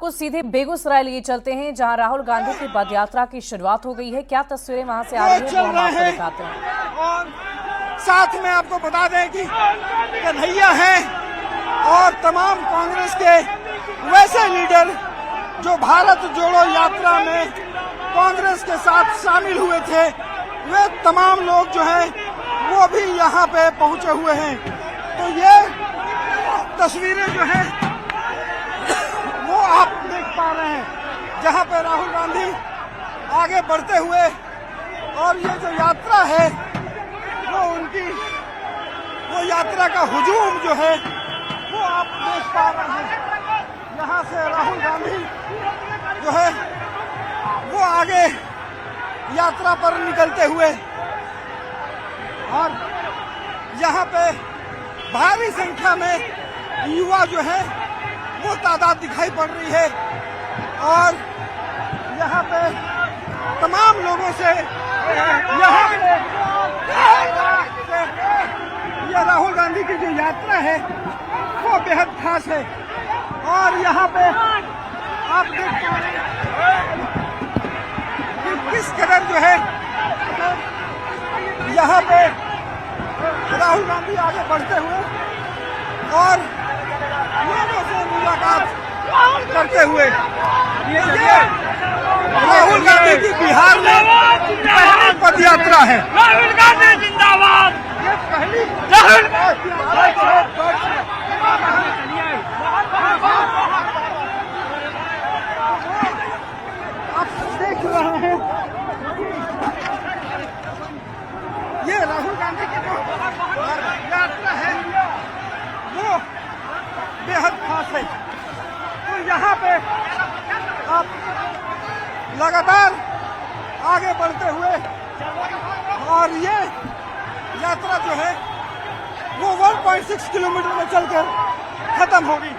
आपको सीधे बेगूसराय लिए चलते हैं, जहां राहुल गांधी की पद यात्रा की शुरुआत हो गई है। क्या तस्वीरें वहां से आ रही है वो हम आपको दिखाते हैं। और साथ में आपको बता दें कि कन्हैया हैं और तमाम कांग्रेस के वैसे लीडर जो भारत जोड़ो यात्रा में कांग्रेस के साथ शामिल हुए थे, वे तमाम लोग जो है वो भी यहाँ पे पहुंचे हुए हैं। तो ये तस्वीरें जो है वो आप देख पा रहे हैं, जहाँ पे राहुल गांधी आगे बढ़ते हुए और ये जो यात्रा है वो यात्रा का हुजूम जो है वो आप देख पा रहे हैं। यहाँ से राहुल गांधी जो है वो आगे यात्रा पर निकलते हुए और यहाँ पे भारी संख्या में युवा जो है वो तादाद दिखाई पड़ रही है और यहाँ पे तमाम लोगों से यहाँ पे ये राहुल गांधी की जो यात्रा है वो बेहद खास है। और यहाँ पे आप देख पा रहे हैं कि किस कदर जो है यहाँ पे राहुल गांधी आगे बढ़ते हुए और लोगों से मुलाकात करते हुए ये राहुल गांधी की बिहार में पहली पद यात्रा है। राहुल गांधी जिंदाबाद। ये पहली आप देख रहे हैं ये राहुल गांधी की जो यात्रा है वो बेहद खास है। तो यहाँ पे आप लगातार आगे बढ़ते हुए और ये यात्रा जो है वो 1.6 किलोमीटर में चलकर खत्म होगी।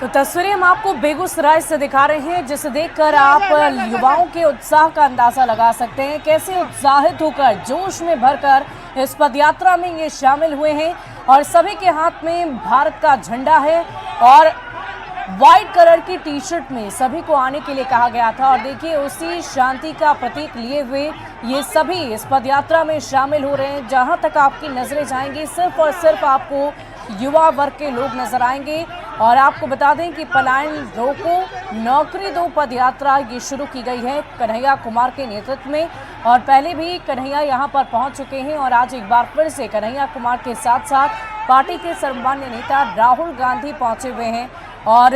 तो तस्वीरें हम आपको बेगूसराय से दिखा रहे हैं, जिसे देखकर आप युवाओं के उत्साह का अंदाजा लगा सकते हैं। कैसे उत्साहित होकर जोश में भरकर इस पदयात्रा में ये शामिल हुए हैं और सभी के हाथ में भारत का झंडा है और व्हाइट कलर की टी शर्ट में सभी को आने के लिए कहा गया था। और देखिए उसी शांति का प्रतीक लिए हुए ये सभी इस पदयात्रा में शामिल हो रहे हैं। जहां तक आपकी नजरें जाएंगी सिर्फ और सिर्फ आपको युवा वर्ग के लोग नजर आएंगे। और आपको बता दें कि पलायन रोको नौकरी दो पदयात्रा ये शुरू की गई है कन्हैया कुमार के नेतृत्व में। और पहले भी कन्हैया यहां पर पहुंच चुके हैं और आज एक बार फिर से कन्हैया कुमार के साथ साथ पार्टी के सर्वमान्य नेता राहुल गांधी पहुंचे हुए हैं। और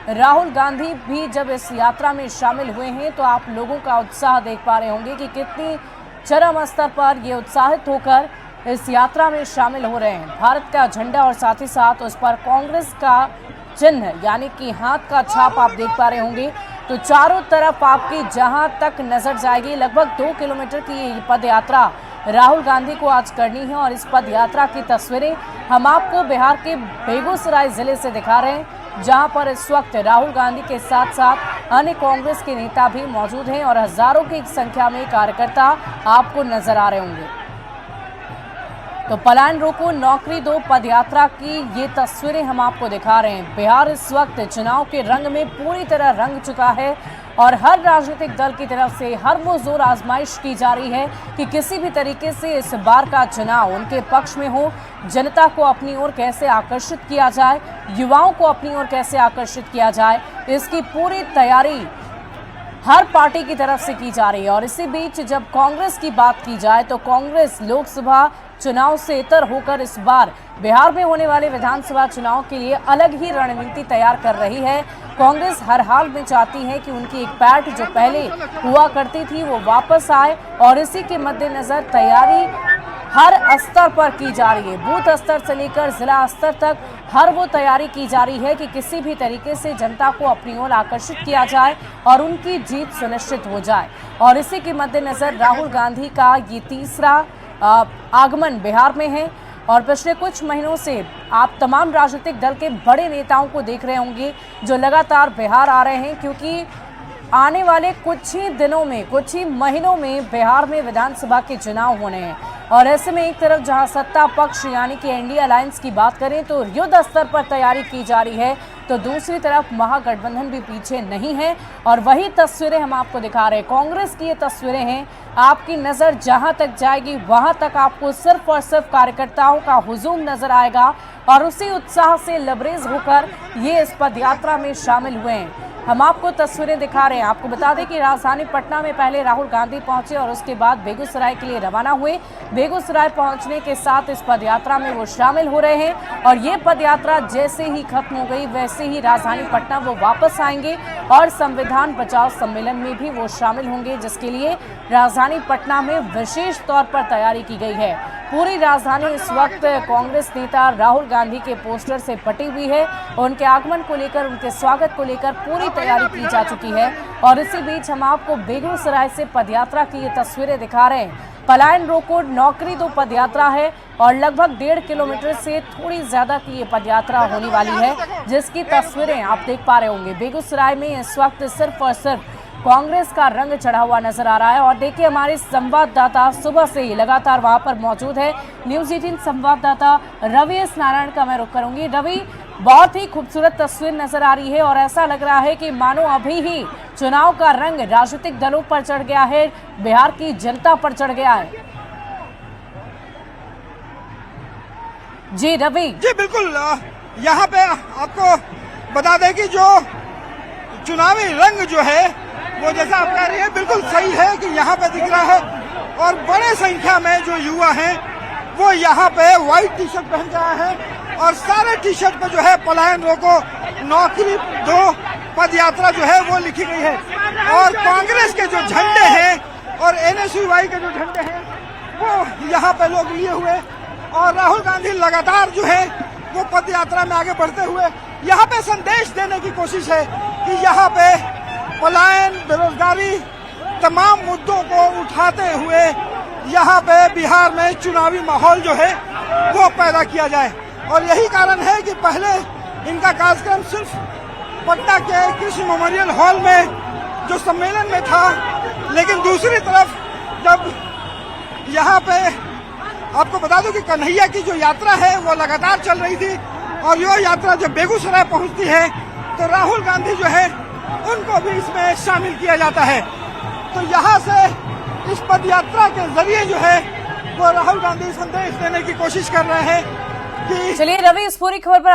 राहुल गांधी भी जब इस यात्रा में शामिल हुए हैं तो आप लोगों का उत्साह देख पा रहे होंगे कि कितनी चरम स्तर पर ये उत्साहित होकर इस यात्रा में शामिल हो रहे हैं। भारत का झंडा और साथ ही साथ उस पर कांग्रेस का चिन्ह यानी कि हाथ का छाप आप देख पा रहे होंगे। तो चारों तरफ आपकी जहां तक नजर जाएगी लगभग 2 किलोमीटर की ये पद यात्रा राहुल गांधी को आज करनी है। और इस पद यात्रा की तस्वीरें हम आपको बिहार के बेगूसराय जिले से दिखा रहे हैं, जहां पर इस वक्त राहुल गांधी के साथ साथ अन्य कांग्रेस के नेता भी मौजूद हैं और हजारों की संख्या में कार्यकर्ता आपको नजर आ रहे होंगे। तो पलायन रोको नौकरी दो पदयात्रा की ये तस्वीरें हम आपको दिखा रहे हैं। बिहार इस वक्त चुनाव के रंग में पूरी तरह रंग चुका है और हर राजनीतिक दल की तरफ से हर वो जोर आजमाइश की जा रही है कि किसी भी तरीके से इस बार का चुनाव उनके पक्ष में हो। जनता को अपनी ओर कैसे आकर्षित किया जाए, युवाओं को अपनी ओर कैसे आकर्षित किया जाए, इसकी पूरी तैयारी हर पार्टी की तरफ से की जा रही है। और इसी बीच जब कांग्रेस की बात की जाए तो कांग्रेस लोकसभा चुनाव से इतर होकर इस बार बिहार में होने वाले विधानसभा चुनाव के लिए अलग ही रणनीति तैयार कर रही है। कांग्रेस हर हाल में चाहती है कि उनकी एक पैठ जो पहले हुआ करती थी वो वापस आए और इसी के मद्देनजर तैयारी हर स्तर पर की जा रही है। बूथ स्तर से लेकर जिला स्तर तक हर वो तैयारी की जा रही है कि किसी भी तरीके से जनता को अपनी ओर आकर्षित किया जाए और उनकी जीत सुनिश्चित हो जाए। और इसी के मद्देनजर राहुल गांधी का ये तीसरा आगमन बिहार में है और पिछले कुछ महीनों से आप तमाम राजनीतिक दल के बड़े नेताओं को देख रहे होंगे जो लगातार बिहार आ रहे हैं, क्योंकि आने वाले कुछ ही दिनों में, कुछ ही महीनों में बिहार में विधानसभा के चुनाव होने हैं। और ऐसे में एक तरफ जहां सत्ता पक्ष यानी कि एनडीए अलायंस की बात करें तो युद्ध स्तर पर तैयारी की जा रही है, तो दूसरी तरफ महागठबंधन भी पीछे नहीं है। और वही तस्वीरें हम आपको दिखा रहे हैं, कांग्रेस की ये तस्वीरें हैं। आपकी नज़र जहां तक जाएगी वहां तक आपको सिर्फ और सिर्फ कार्यकर्ताओं का हुजूम नजर आएगा और उसी उत्साह से लबरेज होकर ये इस पदयात्रा में शामिल हुए हैं। हम आपको तस्वीरें दिखा रहे हैं। आपको बता दें कि राजधानी पटना में पहले राहुल गांधी पहुंचे और उसके बाद बेगूसराय के लिए रवाना हुए। बेगूसराय पहुंचने के साथ इस पदयात्रा में वो शामिल हो रहे हैं और ये पदयात्रा जैसे ही खत्म हो गई वैसे ही राजधानी पटना वो वापस आएंगे और संविधान बचाओ सम्मेलन में भी वो शामिल होंगे, जिसके लिए राजधानी पटना में विशेष तौर पर तैयारी की गई है। पूरी राजधानी इस वक्त कांग्रेस नेता राहुल गांधी के पोस्टर से पटी हुई है। उनके आगमन को लेकर, उनके स्वागत को लेकर पूरी तैयारी की जा चुकी है। और इसी बीच हम आपको बेगूसराय से पदयात्रा की ये तस्वीरें दिखा रहे हैं। पलायन रोको नौकरी दो पदयात्रा है और लगभग 1.5 किलोमीटर से थोड़ी ज्यादा की ये पदयात्रा होने वाली है, जिसकी तस्वीरें आप देख पा रहे होंगे। बेगूसराय में इस वक्त सिर्फ और सिर्फ कांग्रेस का रंग चढ़ा हुआ नजर आ रहा है। और देखिए हमारे संवाददाता सुबह से ही लगातार वहां पर मौजूद है। न्यूज़ 18 संवाददाता रवि एस नारायण का मैं रुख करूंगी। रवि, बहुत ही खूबसूरत तस्वीर नजर आ रही है और ऐसा लग रहा है कि मानो अभी ही चुनाव का रंग राजनीतिक दलों पर चढ़ गया है, बिहार की जनता पर चढ़ गया है। जी रवि। जी बिल्कुल, यहाँ पे आपको बता दें कि जो चुनावी रंग जो है वो जैसा आप कह रही है बिल्कुल सही है कि यहाँ पे दिख रहा है और बड़े संख्या में जो युवा हैं वो यहाँ पे व्हाइट टी शर्ट पहन के आए हैं और सारे टी शर्ट पे जो है पलायन रोको नौकरी दो पदयात्रा जो है वो लिखी गई है। और कांग्रेस के जो झंडे हैं और एनएसयूआई के जो झंडे हैं वो यहाँ पे लोग लिए हुए और राहुल गांधी लगातार जो है वो पदयात्रा में आगे बढ़ते हुए यहाँ पे संदेश देने की कोशिश है कि यहाँ पे पलायन, बेरोजगारी, तमाम मुद्दों को उठाते हुए यहाँ पे बिहार में चुनावी माहौल जो है वो पैदा किया जाए। और यही कारण है कि पहले इनका कार्यक्रम सिर्फ पटना के कृषि मेमोरियल हॉल में जो सम्मेलन में था, लेकिन दूसरी तरफ जब यहाँ पे आपको बता दूं कि कन्हैया की जो यात्रा है वो लगातार चल रही थी और ये यात्रा जब बेगूसराय पहुंचती है तो राहुल गांधी जो है उनको भी इसमें शामिल किया जाता है। तो यहाँ से इस पदयात्रा के जरिए जो है वो राहुल गांधी संदेश देने की कोशिश कर रहे हैं कि चलिए रवि, इस पूरी खबर पर